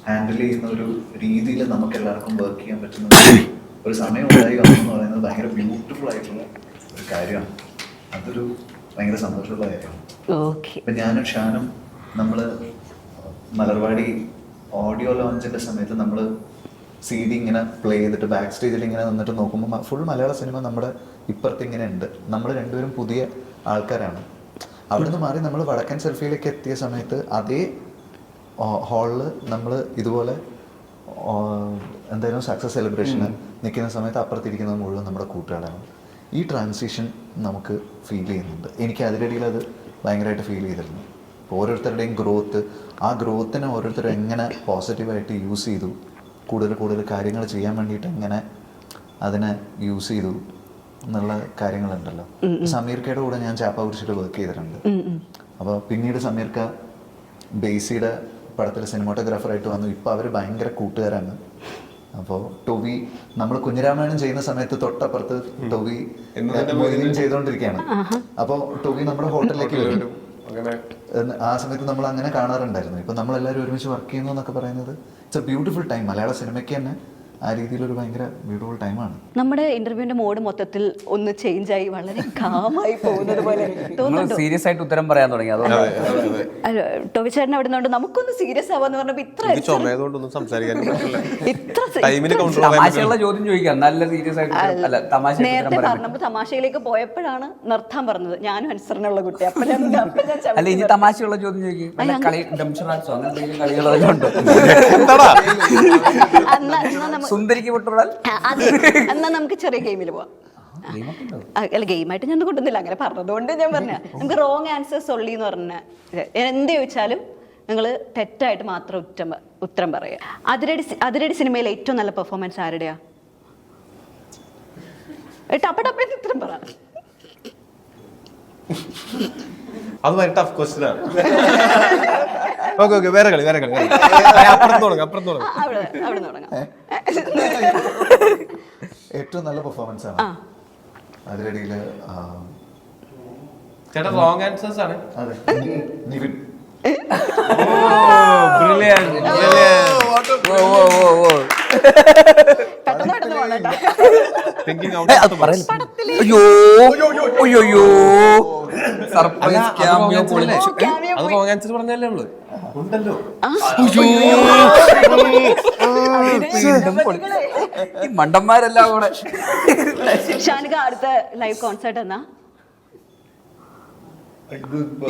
ഹാൻഡിൽ ചെയ്യുന്ന ഒരു രീതിയിൽ നമുക്ക് എല്ലാവർക്കും വർക്ക് ചെയ്യാൻ പറ്റുന്ന ഒരു സമയം ഉണ്ടായി വന്നു എന്ന് പറയുന്നത് ഭയങ്കര ബ്യൂട്ടിഫുൾ ആയിട്ടുള്ള ഒരു കാര്യമാണ്. അതൊരു ഭയങ്കര സന്തോഷമുള്ള കാര്യമാണ്. ഇപ്പൊ ഞാനും ഷാനും നമ്മള് മലർവാടി ഓഡിയോ ലോഞ്ചിന്റെ സമയത്ത് നമ്മൾ CD ഇങ്ങനെ പ്ലേ ചെയ്തിട്ട് ബാക്ക് സ്റ്റേജിൽ ഇങ്ങനെ നിന്നിട്ട് നോക്കുമ്പോൾ ഫുൾ മലയാള സിനിമ നമ്മുടെ ഇപ്പുറത്ത് ഇങ്ങനെ ഉണ്ട്. നമ്മൾ രണ്ടുപേരും പുതിയ ആൾക്കാരാണ്. അവിടുന്ന് മാറി നമ്മൾ വടക്കൻ സെൽഫിയിലേക്ക് എത്തിയ സമയത്ത് അതേ ഹാളിൽ നമ്മൾ ഇതുപോലെ എന്തായാലും സക്സസ് സെലിബ്രേഷന് നിൽക്കുന്ന സമയത്ത് അപ്പുറത്തിരിക്കുന്നത് മുഴുവൻ നമ്മുടെ കൂട്ടുകാരാണ്. ഈ ട്രാൻസിഷൻ നമുക്ക് ഫീൽ ചെയ്യുന്നുണ്ട്. എനിക്ക് അതിനിടയിൽ അത് ഭയങ്കരമായിട്ട് ഫീൽ ചെയ്തിരുന്നു. ഓരോരുത്തരുടെയും ഗ്രോത്ത്, ആ ഗ്രോത്തിനെ ഓരോരുത്തരും എങ്ങനെ പോസിറ്റീവായിട്ട് യൂസ് ചെയ്തു, കൂടുതൽ കാര്യങ്ങൾ ചെയ്യാൻ വേണ്ടിയിട്ട് എങ്ങനെ അതിനെ യൂസ് ചെയ്തു എന്നുള്ള കാര്യങ്ങളുണ്ടല്ലോ. സമീർക്കയുടെ കൂടെ ഞാൻ ചാപ്പ കുറിച്ചിട്ട് വർക്ക് ചെയ്തിട്ടുണ്ട്. അപ്പോൾ പിന്നീട് സമീർക്ക ബേസിയുടെ പടത്തിൽ സിനിമാറ്റോഗ്രാഫറായിട്ട് വന്നു. ഇപ്പോൾ അവർ ഭയങ്കര കൂട്ടുകാരാണ്. അപ്പോൾ ടോവി നമ്മൾ കുഞ്ഞിരാമായണം ചെയ്യുന്ന സമയത്ത് തൊട്ടപ്പുറത്ത് ടോവി ചെയ്തുകൊണ്ടിരിക്കുകയാണ്. അപ്പോൾ ടോവി നമ്മുടെ ഹോട്ടലിലേക്ക് വരും. ആ സമയത്ത് നമ്മൾ അങ്ങനെ കാണാറുണ്ടായിരുന്നു. ഇപ്പം നമ്മളെല്ലാവരും ഒരുമിച്ച് വർക്ക് ചെയ്യുന്നു എന്നൊക്കെ പറയുന്നത് ഇറ്റ്സ് എ ബ്യൂട്ടിഫുൾ ടൈം. മലയാള സിനിമയ്ക്ക് തന്നെ ആ രീതിയിലൊരു ഭയങ്കര ബ്യൂട്ടിഫുൾ ടൈമാണ്. നമ്മുടെ ഇന്റർവ്യൂവിന്റെ മോഡ് മൊത്തത്തിൽ ഒന്ന് ചേഞ്ച് ആയി വളരെ കാമായി പോകുന്നത് പോലെ തോന്നുന്നു. സീരിയസ് ആയിട്ട് ഉത്തരം പറയാൻ തുടങ്ങി. ടോവി ചേട്ടൻ അവിടെ നിന്നുകൊണ്ട് നമുക്കൊന്ന് സീരിയസ് ആവാന്ന് പറഞ്ഞപ്പോ തമാശയുള്ള ചോദ്യം ചോദിക്കാം, നല്ല സീരിയസ് ആയിട്ട്. നേരത്തെ പറഞ്ഞപ്പോ തമാശയിലേക്ക് പോയപ്പോഴാണ് നിർത്താൻ പറഞ്ഞത്. ഞാനും അനുസരണയുള്ള കുട്ടി. അല്ല, ഇനി തമാശയുള്ള ചോദ്യം ചോദിക്കും. കളികളുണ്ട് സുന്ദരിക്ക് പൊട്ടുടാൽ. എന്നാ നമുക്ക് ചെറിയ ഗെയിമിൽ പോവാം. അല്ല, ഗെയിമായിട്ട് ഞാൻ കൊണ്ടുവന്നില്ല, അങ്ങനെ പറഞ്ഞതുകൊണ്ട് ഞാൻ പറഞ്ഞ നമുക്ക് റോങ് ആൻസേഴ്സ് ഉള്ളി എന്ന് പറഞ്ഞ എന്ത് ചോദിച്ചാലും നിങ്ങൾ തെറ്റായിട്ട് മാത്രം ഉത്തരം പറയുക. അതിരടി സിനിമയിലെ ഏറ്റവും നല്ല പെർഫോമൻസ് ആരുടെയാ? ടപ്പടപ്പേന്ന് ഉത്തരം പറ. അത് ടഫ് ക്വസ്റ്റ്യൻ ആണ്. ഓക്കെ വേറെ കളി അപ്പുറത്ത് തുടങ്ങാം അവിടെ തുടങ്ങാം. ഏറ്റവും നല്ല പെർഫോമൻസ് ആണ് അതിനിടയില് ചേട്ടാ റോങ് ആൻസേഴ്സ് ആണ്. അതെ നിവിൻ പെട്ടെന്ന് പോകണ്ട. Thinking out of the box. അയ്യോ അയ്യോ സർപ്രൈസ് ക്യാമിയോ പൊളിച്ചു. അത് റോങ് ആൻസർ പറഞ്ഞല്ലേ ഉള്ളു ഉണ്ടല്ലോ. ഈ മണ്ടന്മാരെല്ലാം കൂടെ. ഷാനിക അടുത്ത ലൈവ് കോൺസേർട്ട് എന്നാ?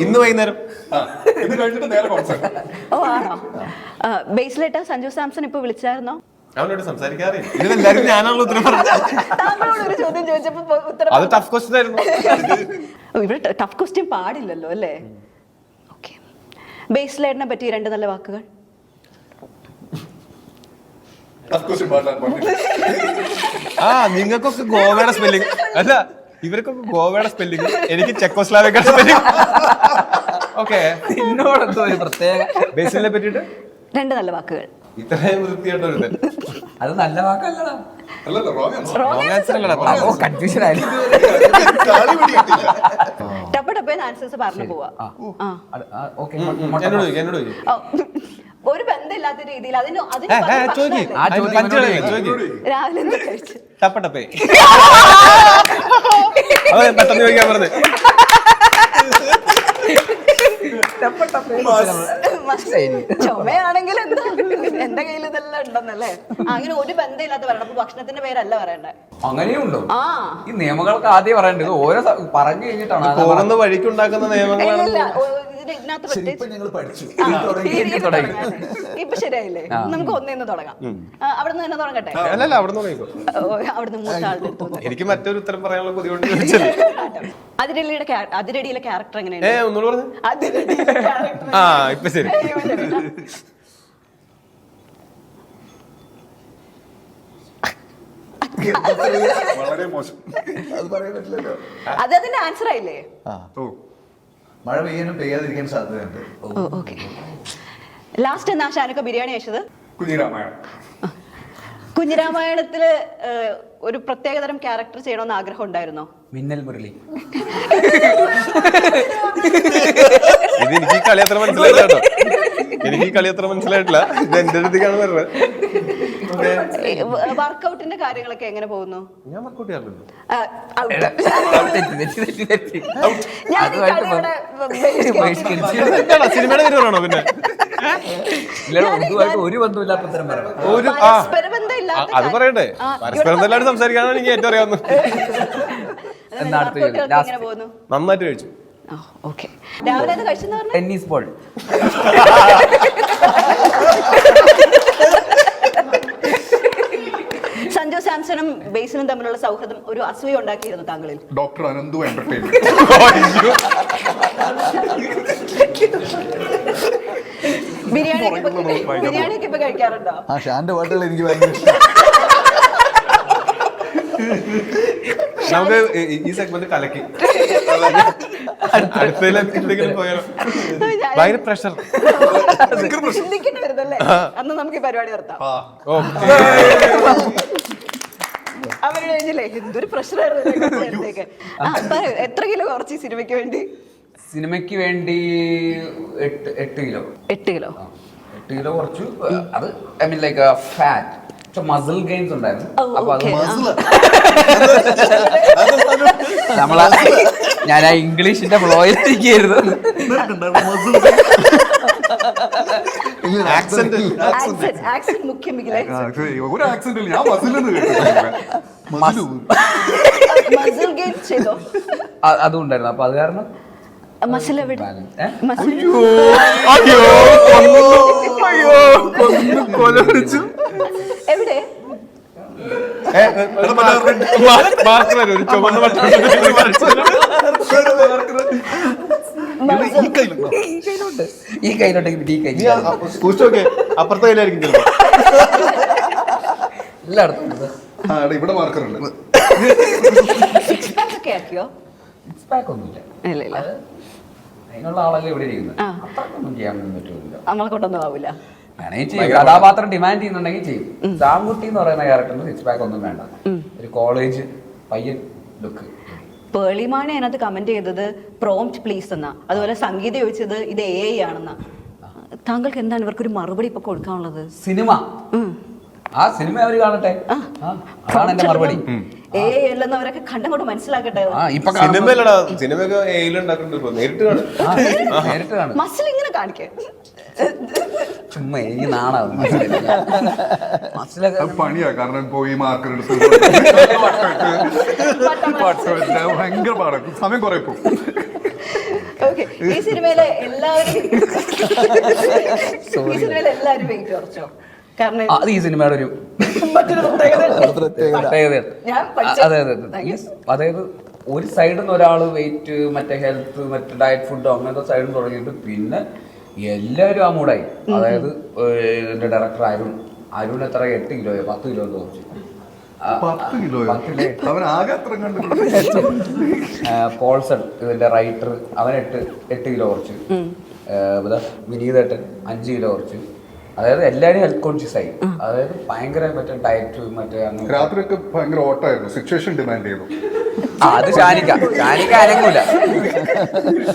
ഇന്ന് വൈകുന്നേരം. ഇത് കഴിഞ്ഞിട്ട് നേരെ കോൺസെർട്ട്. ഓ ആണോ? ബേസിലേട്ട സഞ്ജു സാംസൺ ഇപ്പൊ വിളിച്ചായിരുന്നോ? അവനോട് സംസാരിക്കാറില്ല. ഇതിലെല്ലാരും ഞാനാണല്ലോ ഉത്തരം പറഞ്ഞത്. താങ്കളോട് ഒരു ചോദ്യം ചോദിച്ചപ്പോ ഉത്തരം അത് ടഫ് ക്വസ്റ്റ്യൻ ആയിരുന്നു. ഇവിടെ ടഫ് ക്വസ്റ്റ്യൻ പാടില്ലല്ലോ അല്ലേ? ഓക്കെ, ബേസിലേട്ടനെ പറ്റി 2 നല്ല വാക്കുകൾ. നിങ്ങൾക്കൊക്കെ ഗോവയുടെ സ്പെല്ലിംഗ് അല്ല, ഇവർക്കൊക്കെ ഗോവയുടെ സ്പെല്ലിംഗ്, എനിക്ക് ചെക്കോസ്ലാവിക്കയുടെ സ്പെല്ലിംഗ്. ഓക്കെ, എന്നോടെന്തോ ഒരു പ്രത്യേക. ബേസിലിനെ പറ്റിയിട്ട് 2 നല്ല വാക്കുകൾ. ഇത്രയും വൃത്തിയായിട്ടൊരു അത് നല്ല വാക്കല്ലടാ. അല്ലല്ല റോങ് റോങ് ആൻസർ അല്ലടാ. കൺഫ്യൂഷൻ ആയിരുന്നു. ടപ്പ് ടപ്പേന്ന് ആൻസേഴ്സ് പറഞ്ഞു പോവാ. ഓക്കെ എന്നോട് ചോദിക്കും. ഓ, ഒരു ബന്ധമില്ലാത്ത രീതിയിൽ അതിന് രാവിലെ എന്താ കഴിച്ചു? ടപ്പേ അതെ പെട്ടെന്ന് ചോദിക്കാൻ പറഞ്ഞത്. ചുമയാണെങ്കിൽ എന്താ എന്റെ കയ്യിൽ ഇതെല്ലാം ഉണ്ടെന്നല്ലേ? അങ്ങനെ ഒരു ബന്ധമില്ലാത്ത പറയണം. അപ്പൊ ഭക്ഷണത്തിന്റെ പേരല്ല പറയണ്ടേ? അങ്ങനെയുണ്ടോ? ആ, ഈ നിയമങ്ങൾക്ക് ആദ്യം പറയേണ്ടത് ഓരോ പറഞ്ഞു കഴിഞ്ഞിട്ടാണ്. പോകുന്ന വഴിക്കുണ്ടാക്കുന്ന നിയമങ്ങളാണ്. ഇല്ല, ഇതിനകത്ത് ഇപ്പൊ ഞങ്ങൾ പഠിച്ചു. ഇപ്പൊ ശരിയായില്ലേ? നമുക്ക് ഒന്നേന്ന് തുടങ്ങാം. അവിടുന്ന് തന്നെ തുടങ്ങട്ടെ. അല്ലല്ല, അവിടെ നിന്ന് തുടങ്ങിക്കോ. അവിടുന്ന് മൂത്താളുടെ അടുത്ത്. എനിക്ക് മറ്റൊരു ഉത്തരം പറയാനുള്ള ബുദ്ധിമുട്ട് ചോദിച്ചത്. അതിരടിയിലെ ക്യാരക്ടർ എങ്ങനെയാണ്? ഒന്നുകൂടെ പറഞ്ഞു. അതിരടിയിലെ character ഇപ്പൊ ശരി. വളരെ മോശം. അത് പറയാൻ പറ്റില്ലല്ലോ. അത് അതിന്റെ ആൻസർ ആയില്ലേ? മഴ പെയ്യാനും പെയ്യാതിരിക്കാൻ സാധ്യതയുണ്ട്. ഓക്കെ. ലാസ്റ്റ് എന്നാ ഷാനിക്ക ബിരിയാണി കഴിച്ചത്? കുഞ്ഞിരാമായണം. കുഞ്ഞിരാമായണത്തില് ഒരു പ്രത്യേകതരം ക്യാരക്ടർ ചെയ്യണമെന്ന് ആഗ്രഹം ഉണ്ടായിരുന്നോ? മിന്നൽ മുരളി. ഇത് എനിക്ക് ഈ കളി അത്ര മനസ്സിലായില്ല കേട്ടോ. എനിക്ക് ഈ കളി അത്ര മനസ്സിലായിട്ടില്ല. ഇത് എന്റെ അടുത്തേക്കാണ് വരുന്നത്. വർക്കൗട്ടിന്റെ കാര്യങ്ങളൊക്കെ എങ്ങനെ പോകുന്നു? ഞാൻ വർക്കൗട്ട് ചെയ്യാറുണ്ട്. സിനിമയുടെ പേര് പറയണോ? പിന്നെ ഒരു ബന്ധമില്ലാത്ത ഉത്തരം പറയണം. ഒരു അത് പറയട്ടെ. പരസ്പരം എല്ലാവരും സംസാരിക്കാനാണ് എനിക്ക് ഏറ്റവും അറിയാവുന്നത്. നന്നായിട്ട് കഴിച്ചു. രാവിലെ അത് കഴിച്ചെന്ന് പറഞ്ഞു. Tennis ball. സഞ്ജു സാംസണും ബേസിലും തമ്മിലുള്ള സൗഹൃദം ഒരു അസൂയ ഉണ്ടാക്കിയിരുന്നു താങ്കളിൽ? Doctor Ananthu entertainment. ബിരിയാണിയൊക്കെ ഇപ്പൊ കഴിക്കാറുണ്ടോ? ഷാന്റെ പാട്ടുകൾ എനിക്ക് ഭയങ്കര ഇഷ്ടം. നമുക്ക് ഈ സെഗ്മെന്റ് കലക്കി അടുത്തതിലെന്തെങ്കിലും പോയാലോ? ഭയങ്കര പ്രഷർ. ചിന്തിക്കേണ്ടി വരുന്നല്ലേ? അന്ന് നമുക്ക് ഈ പരിപാടി നിർത്താം. അവരുടെ കഴിഞ്ഞില്ലേ എന്തൊരു പ്രഷറായിരുന്നു. എത്ര കിലോ കുറച്ച് സിനിമയ്ക്ക് വേണ്ടി? സിനിമയ്ക്ക് വേണ്ടി 8 കിലോ. 8 കിലോ. 8 കിലോ കുറച്ചു. അത് I mean like fat. Muscle gains ഉണ്ടായിരുന്നു. അപ്പൊ അത് നമ്മളാ ഞാൻ ആ ഇംഗ്ലീഷിന്റെ ഫ്ലോയിലിരിക്കുന്നു. ഒരു ആക്സിഡന്റ് ഞാൻ അതും ഉണ്ടായിരുന്നു. അപ്പൊ അത് കാരണം മസിൽ എവിടെ? എവിടെ? ഈ കയ്യിലോട്ടേക്ക് അപ്പുറത്തെ കയ്യിലായിരിക്കും എല്ലായിടത്തും. ഇവിടെ മാർക്കറുണ്ട്. ഒക്കെ ആക്കിയോ? ഒന്നുമില്ല. ഇല്ല. അതിനുള്ള ആളല്ലേ ഇവിടെ ഇരിക്കുന്നത്. അത്രക്കൊന്നും ചെയ്യാനൊന്നും പറ്റില്ല. നമ്മളെ കൊണ്ടൊന്നും ആവില്ല. വേണമെങ്കിൽ ചെയ്യും, കഥാപാത്രം ഡിമാൻഡ് ചെയ്യുന്നുണ്ടെങ്കിൽ ചെയ്യും. സാംകുട്ടി എന്ന് പറയുന്ന ക്യാരക്ടറിന് സിക്സ് പാക്ക് ഒന്നും വേണ്ട, ഒരു കോളേജ് പയ്യൻ ലുക്ക്. പേളിമാണി അതിനകത്ത് കമന്റ് ചെയ്തത് പ്രോംപ്റ്റ് പ്ലീസ് എന്നാ, അതുപോലെ സംഗീത ചോദിച്ചത് ഇത് AI ആണെന്നാ. താങ്കൾക്ക് എന്താണ് ഇവർക്കൊരു മറുപടി ഇപ്പൊ കൊടുക്കാനുള്ളത്? സിനിമ, ആ സിനിമ അവര് കാണട്ടെ, അതാണ് എന്റെ മറുപടി. AI അല്ലെന്ന് അവരൊക്കെ കണ്ടങ്ങോട്ട് മനസ്സിലാക്കട്ടെ. സിനിമയിലടാ, സിനിമയൊക്കെ ഉണ്ടാക്കുന്നുണ്ട്, നേരിട്ട് നേരിട്ട് കാണും. മസിൽ ഇങ്ങനെ കാണിക്കേ, ചുമ്മാ എനിക്ക് നാണാവും. അത് പണിയാ, കാരണം പോയി മാർക്കർ എടുത്ത് ഭയങ്കര പാടാണ്, സമയം കുറെ പോകും. ഓക്കെ, ഈ സിനിമയിലെ എല്ലാവരും വെയിറ്റ് കുറച്ചോ? കാരണം അത് ഈ സിനിമയുടെ ഒരു മറ്റൊരു പ്രത്യേകതയാണ്. ഞാൻ അതെ അതെ, അതായത് ഒരു സൈഡിൽ നിന്ന് ഒരാൾ വെയിറ്റ്, മറ്റേ ഹെൽത്ത്, മറ്റേ ഡയറ്റ് ഫുഡോ അങ്ങനത്തെ സൈഡിൽ നിന്ന് തുടങ്ങിയിട്ട് പിന്നെ എല്ലാവരും ആ മൂടായി. അതായത് എന്റെ ഡയറക്ടർ അരുൺ എത്ര 8 കിലോയോ 10 കിലോ തോന്നി. 10 കിലോയോ? അവൻ ആകെ അത്ര കണ്ടു. പോൾസൺ ഇതിന്റെ റൈറ്റർ, അവൻ 8 കിലോ കുറച്ച്. വിനീതേട്ടൻ 5 കിലോ കുറച്ച്. അതായത് എല്ലാവരും ഹെൽത്ത് കോൺഷ്യസ് ആയി. അതായത് ഭയങ്കര മറ്റേ ഡയറ്റ്, മറ്റേ രാത്രിയൊക്കെ ഭയങ്കര ഓട്ടമായിരുന്നു, സിറ്റുവേഷൻ ഡിമാൻഡ് ചെയ്തു. അത് ഷാനിക്ക അനങ്ങൂല.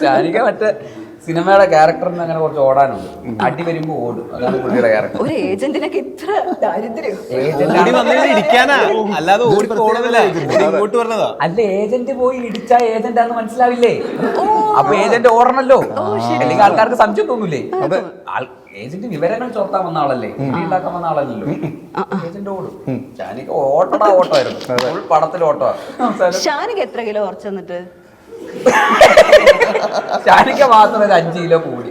ഷാനിക്ക മറ്റേ സിനിമയുടെ ക്യാരക്ടറിന് അങ്ങനെ കുറച്ച് ഓടാനുണ്ട്, അടി വരുമ്പോ ഓടും, അതാണ് പുള്ളിയുടെ ക്യാരക്ടർ. ഒരു ഏജന്റിനൊക്കെ ഇത്ര ദാരിദ്ര്യം? അല്ലാതെ ഇങ്ങോട്ട് പറഞ്ഞതാ. അല്ല, ഏജന്റ് പോയി ഇടിച്ചാ ഏജന്റ് ആണെന്ന് മനസ്സിലാവില്ലേ? അപ്പൊ ഏജന്റ് ഓടണല്ലോ, അല്ലെങ്കിൽ ആൾക്കാർക്ക് സംശയം തോന്നൂലേ? ഏജന്റ് വിവരങ്ങൾ ചോർത്താൻ വന്ന ആളല്ലേ, ഉണ്ടാക്കാൻ വന്ന ആളല്ലല്ലോ. ഏജന്റ് ഓടും. ഷാനിക്ക ഓട്ടമായിരുന്നു, പടത്തിൽ ഓട്ടമാണ്. ഷാനിക്ക എത്ര കിലോ കുറച്ച് വന്നിട്ട്? ഷാനിക്ക മാത്രം ഒരു 5 കിലോ കൂടി.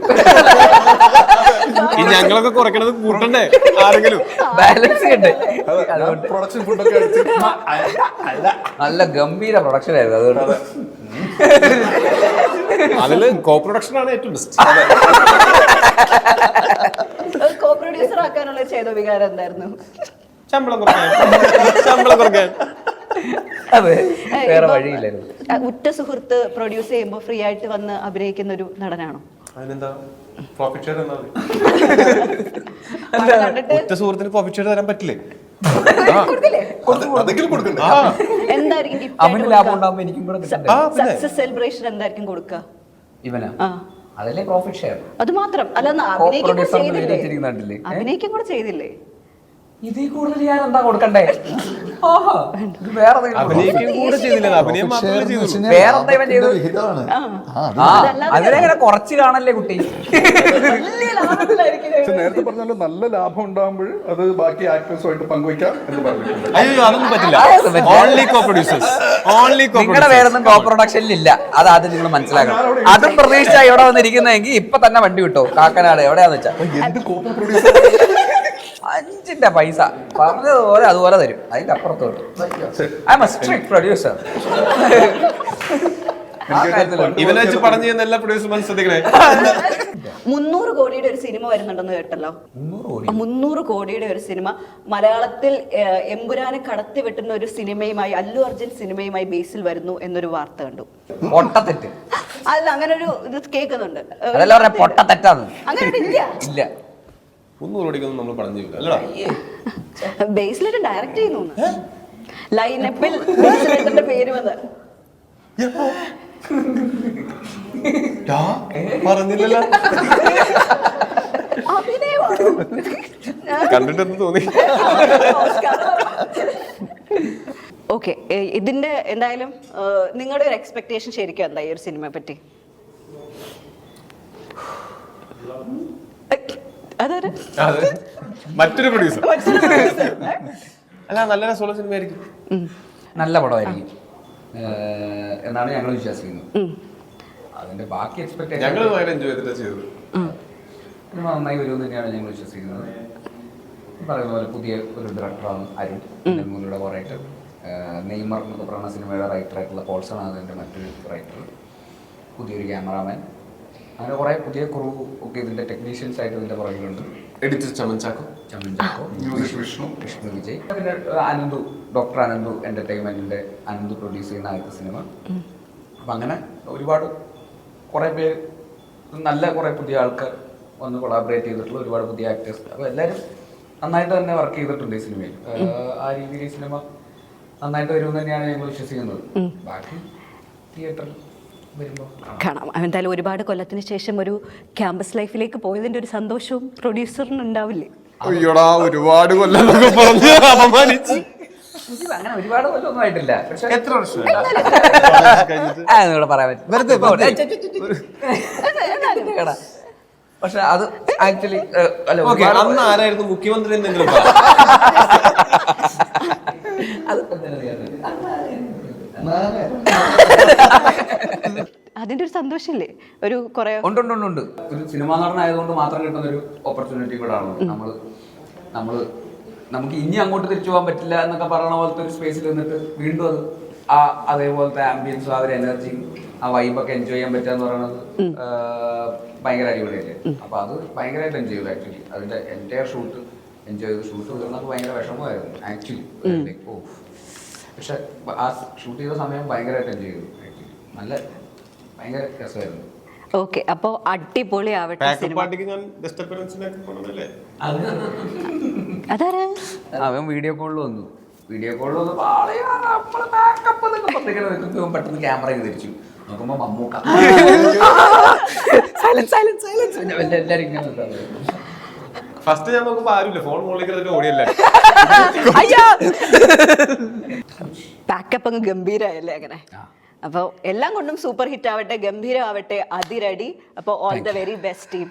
ഞങ്ങളൊക്കെ കുറയ്ക്കണത് കൂട്ടണ്ടേ ആരെങ്കിലും? ബാലൻസ് ഉണ്ട്. അതുകൊണ്ട് പ്രൊഡക്ഷൻ ഫുഡൊക്കെ അടിച്ച് നല്ല ഗംഭീര പ്രൊഡക്ഷൻ ആയിരുന്നു. അതുകൊണ്ട് അതില് കോ പ്രൊഡക്ഷൻ ആണ് ഏറ്റവും ബെസ്റ്റ്. കോ പ്രൊഡ്യൂസർ ആക്കാനുള്ള ചെയ്ത വികാരം എന്തായിരുന്നു? ശമ്പളം കുറയ്ക്കാൻ. അതെ, വേറെ വഴിയില്ലായിരുന്നു. ഉറ്റ സുഹൃത്ത് പ്രൊഡ്യൂസ് ചെയ്യുമ്പോ ഫ്രീ ആയിട്ട് വന്ന് അഭിനയിക്കുന്ന ഒരു നടനാണോ? അതിനെന്താ പ്രോഫിറ്റ് ഷെയർ എന്നാ? കണ്ടിട്ട് ഒറ്റ സുഹൃത്തിന് പ്രോഫിറ്റ് ഷെയർ തരാൻ പറ്റില്ലേ? കൊടുക്കില്ലേ? അതെങ്കിലും കൊടുക്കണ്ടേ? എന്തായിരിക്കും അവന് ലാഭം ഉണ്ടാകുമ്പോ എനിക്കും കൂടെ കിട്ടണ്ടേ? സക്സസ് സെലിബ്രേഷൻ എന്തായിരിക്കും കൊടുക്കുക? ഇവനാ അതല്ലേ പ്രോഫിറ്റ് ഷെയർ. അത് മാത്രം അല്ല, അഭിനയിക്കും കൂടെ ചെയ്തില്ലേ? ഇതിൽ കൂടുതൽ ഞാൻ എന്താ കൊടുക്കണ്ടേ? വേറെ അതിനെങ്ങനെ കുറച്ച് കാണല്ലേ കുട്ടി? നേരത്തെ പറഞ്ഞാലും നല്ല ലാഭം ഉണ്ടാകുമ്പോൾ അത് ബാക്കി ആക്ടേഴ്സുമായിട്ട് പങ്കുവയ്ക്കാം എന്ന് പറഞ്ഞിട്ടുണ്ട്. അയ്യോ, അതൊന്നും പറ്റില്ല. ഓൺലി കോ പ്രൊഡ്യൂസേഴ്സ്. നിങ്ങളുടെ പേരൊന്നും കോ പ്രൊഡക്ഷനിൽ ഇല്ല, അത് ആദ്യം നിങ്ങൾ മനസ്സിലാക്കണം. അതും പ്രതീക്ഷിച്ചാ ഇവിടെ വന്നിരിക്കുന്നതെങ്കിൽ ഇപ്പൊ തന്നെ വണ്ടി വിട്ടോ, കാക്കനാട് എവിടെയാന്ന് വെച്ചാ. എന്ത് കോപ്പ പ്രൊഡ്യൂസർ? 5 പൈസ പറഞ്ഞതുപോലെ അതുപോലെ തരും, അതിന്റെ അപ്പുറത്തോട്ട്. I M A strict producer. ഇവനെ വെച്ച് പറഞ്ഞു ചെയ്യുന്ന എല്ലാ പ്രൊഡ്യൂസർമാരും ശ്രദ്ധിക്കണേ. 300 കോടിയുടെ ഒരു സിനിമ വരുന്നുണ്ടെന്ന് കേട്ടല്ലോ. 300 കോടിയുടെ ഒരു സിനിമ മലയാളത്തിൽ എമ്പുരാനെ കടത്തി വെട്ടുന്ന ഒരു സിനിമയുമായി, അല്ലു അർജുൻ സിനിമയുമായി ബേസിൽ വരുന്നു എന്നൊരു വാർത്ത കണ്ടു. പൊട്ടത്തെറ്റ്. അല്ല, അങ്ങനെ ഒരു ഇത് കേൾക്കുന്നുണ്ട്. അതല്ല പറഞ്ഞ പൊട്ടത്തെറ്റാണ്. അങ്ങനെ ഇല്ല. 300 കോടിക്കൊന്നും നമ്മൾ പറഞ്ഞു അല്ലടാ. ബേസിലിട്ട് ഡയറക്റ്റ് ചെയ്യുന്നു ലൈനപ്പിൽ ബേസിലിന്റെ പേര് വന്ന് പറഞ്ഞില്ലല്ലോ. അഭിനയമാണോ? കണ്ടിട്ടെന്ന് തോന്നി. ഓക്കെ, ഇതിന്റെ എന്തായാലും നിങ്ങളുടെ ഒരു എക്സ്പെക്ടേഷൻ ശരിക്കും എന്താ ഈ ഒരു സിനിമയെ പറ്റി? മറ്റൊരു പ്രൊഡ്യൂസർ അല്ല, നല്ല രസമുള്ള സിനിമയായിരിക്കും, നല്ല പടമായിരിക്കും എന്നാണ് ഞങ്ങൾ വിശ്വസിക്കുന്നത്. അതിന്റെ ബാക്കി എക്സ്പെക്ടേഷൻ ഞങ്ങൾ ഭയങ്കര എൻജോയ് ചെയ്തിട്ട് ചെയ്തത്. നന്നായി വരുമെന്ന് തന്നെയാണ് ഞങ്ങൾ വിശ്വസിക്കുന്നത്. പറയുന്ന പോലെ പുതിയ ഒരു ഡയറക്ടറാണ് അരുൺ, മൂലയുടെ റൈറ്റർ. നെയ്മർ എന്നൊക്കെ പറയുന്ന സിനിമയുടെ റൈറ്ററായിട്ടുള്ള പോൾസൺ ആണ് അതിൻ്റെ മറ്റൊരു റൈറ്റർ. പുതിയൊരു ക്യാമറാമാൻ, അങ്ങനെ കുറേ പുതിയ ക്രൂ ഒക്കെ ഇതിൻ്റെ ടെക്നീഷ്യൻസ് ആയിട്ട് ഇതിൻ്റെ പുറകിലുണ്ട്. എഡിറ്റർ ചമൻ ചാക്കോ, വിഷ്ണു വിജയ്, പിന്നെ അനന്തു, ഡോക്ടർ അനന്തു എൻ്റർടൈൻമെൻറ്റിൻ്റെ അനന്തു പ്രൊഡ്യൂസ് ചെയ്യുന്ന ആദ്യത്തെ സിനിമ. അപ്പം അങ്ങനെ ഒരുപാട് കുറേ പേര് നല്ല കുറെ പുതിയ ആൾക്കാർ വന്ന് കൊളാബറേറ്റ് ചെയ്തിട്ടുള്ള ഒരുപാട് പുതിയ ആക്ടേഴ്സ്. അപ്പോൾ എല്ലാവരും നന്നായിട്ട് തന്നെ വർക്ക് ചെയ്തിട്ടുണ്ട് ഈ സിനിമയിൽ. ആ രീതിയിൽ ഈ സിനിമ നന്നായിട്ട് വരുമെന്ന് തന്നെയാണ് ഞങ്ങൾ വിശ്വസിക്കുന്നത്. ബാക്കി തിയേറ്ററിൽ വരുമ്പോൾ കാണാം. എന്തായാലും ഒരുപാട് കൊല്ലത്തിന് ശേഷം ഒരു ക്യാമ്പസ് ലൈഫിലേക്ക് പോയതിന്റെ ഒരു സന്തോഷവും പ്രൊഡ്യൂസറിന് ഉണ്ടാവില്ലേ? അയ്യോടാ ഒരുപാട് കൊല്ലം പറഞ്ഞ് അപമാനിച്ച്. അങ്ങനെ ഒരുപാട് കൊല്ലമൊന്നും ആയിട്ടില്ല. പക്ഷെ എത്ര വർഷം ഇവിടെ പറയാൻ പറ്റും. പക്ഷെ അത് ആക്ച്വലി അല്ല ഒരുപാട് അന്ന് ആരായിരുന്നു മുഖ്യമന്ത്രി എന്നെങ്കിലും അത് അതിന്റെ ഒരു സന്തോഷമില്ലേ? ഒരു കുറെ ഉണ്ട്. ഒരു സിനിമാ നടനായതുകൊണ്ട് മാത്രം കിട്ടുന്ന ഒരു ഓപ്പർച്യൂണിറ്റി കൂടെ ആണ് നമുക്ക് ഇനി അങ്ങോട്ട് തിരിച്ചു പോകാൻ പറ്റില്ല എന്നൊക്കെ പറയുന്ന പോലത്തെ ഒരു സ്പേസിൽ നിന്നിട്ട് വീണ്ടും അത് അതേപോലത്തെ ആംബിയൻസും ആ ഒരു എനർജിയും ആ വൈബൊക്കെ എൻജോയ് ചെയ്യാൻ പറ്റുക എന്ന് പറയുന്നത് ഭയങ്കര അടിപൊളിയല്ലേ. അപ്പൊ അത് ഭയങ്കരമായിട്ട് എൻജോയ് ചെയ്തു. ആക്ച്വലി അതിന്റെ എൻറ്റയർ ഷൂട്ട് എൻജോയ് ചെയ്തു. ഷൂട്ട് തീർന്നപ്പോൾ ഭയങ്കര വിഷമമായിരുന്നു ആക്ച്വലി. പക്ഷെ ആ ഷൂട്ട് ചെയ്ത സമയം ഭയങ്കരമായിട്ട് എൻജോയ് ചെയ്തു. ആക്ച്വലി നല്ല ഭയങ്കര രസമായിരുന്നു. ഓക്കെ, അപ്പോ അടിപൊളി ആവട്ടെ സിനിമ. അതാരാ? അവൻ വീഡിയോ കോളിൽ വന്നു പെട്ടെന്ന് ക്യാമറ തിരിച്ചു നോക്കുമ്പോ മമ്മൂക്ക എല്ലാരും ഇങ്ങനെ ഫസ്റ്റ് ഞാൻ നോക്കുമ്പോ ആരുമില്ല, ഫോൺ മുകളിലേക്ക് ഓടിയല്ലേ. പാക്കപ്പ് അങ്ങ് ഗംഭീരായല്ലേ അങ്ങനെ. അപ്പോൾ എല്ലാം കൊണ്ടും സൂപ്പർ ഹിറ്റ് ആവട്ടെ, ഗംഭീരമാവട്ടെ, അതിരടി. അപ്പോൾ all the very best team.